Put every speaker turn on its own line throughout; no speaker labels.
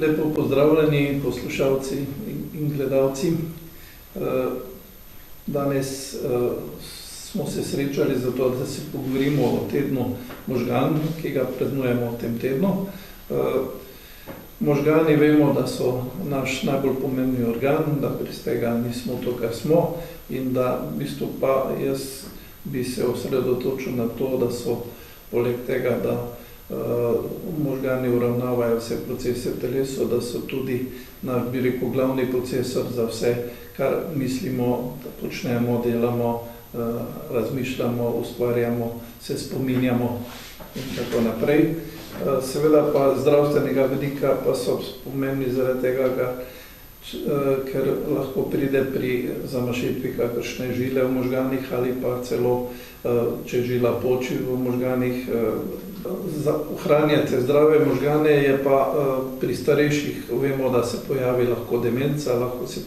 Lepo pozdravljeni poslušalci in gledalci. Danes smo se srečali zato, da se pogovorimo o tednu možgan, ki ga praznujemo v tem tednu. Možgani vemo, da so naš najbolj pomembni organ, da brez tega nismo to, kar smo, in da v bistvu pa jaz bi se osredotočil na to, da so poleg tega, da možgani uravnavajo vse procese v telesu, da so tudi naš, bi rekel, glavni procesor za vse, kar mislimo, da počnemo, delamo, razmišljamo, ustvarjamo, se spominjamo in tako naprej. Seveda pa zdravstvenega vidika pa so pomembni zaradi tega, ker lahko pride pri zamašitvi kakršne žile v možganih ali pa celo, če žila poči v možganih. Ohranjati zdrave možgane je pa pri starejših, vemo, da se pojavi lahko demenca, lahko se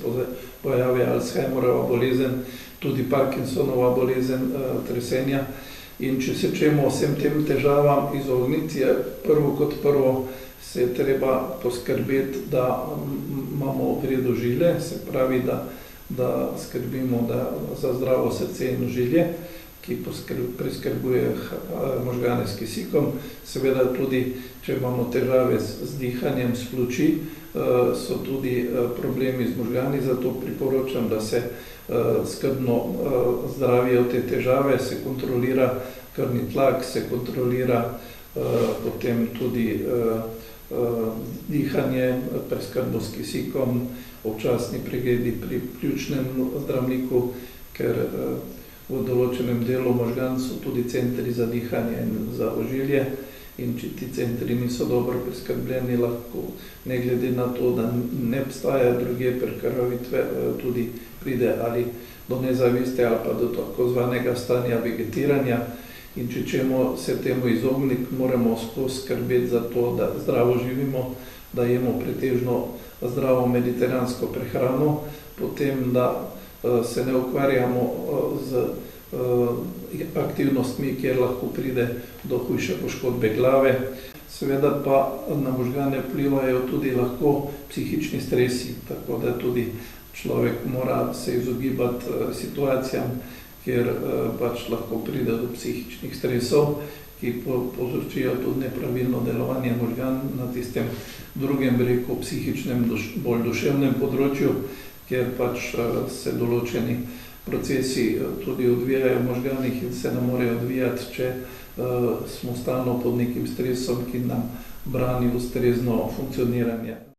pojavi Alzheimerova bolezen, tudi Parkinsonova bolezen tresenja. In če se čemo vsem tem težavam izogniti, je prvo kot prvo se je treba poskrbeti, da imamo v redu žile, se pravi, da skrbimo za zdravo srce in ožilje, ki preskrbuje možgane s kisikom. Seveda tudi, če imamo težave z dihanjem, s pljuči, so tudi problemi z možgani, zato priporočam, da se skrbno zdravijo te težave, se kontrolira krvni tlak, se kontrolira potem tudi dihanje, preskrbo s kisikom, občasni pregledi pri pljučnem zdravniku, ker v določenem delu možgan so tudi centri za dihanje in za ožilje, in če ti centri niso dobro preskrbljeni, lahko, ne glede na to, da ne obstajajo druge prekrvavitve, tudi pride ali do nezavesti ali pa do tako zvanega stanja vegetiranja. In če čemo se temu izogniti, moramo skozi skrbeti za to, da zdravo živimo, da jemo pretežno zdravo mediteransko prehrano, potem da se ne ukvarjamo z aktivnostmi, kjer lahko pride do hujše poškodbe glave. Seveda pa na možgane vplivajo tudi lahko psihični stresi, tako da tudi človek mora se izogibati situacijam, kjer pač lahko pride do psihičnih stresov, ki povzročijo tudi nepravilno delovanje možgan na tistem drugem, bi rekel, psihičnem, bolj duševnem področju, kjer pač se določeni procesi tudi odvijajo v možganih in se ne morejo odvijati, če smo stalno pod nekim stresom, ki nam brani ustrezno funkcioniranje.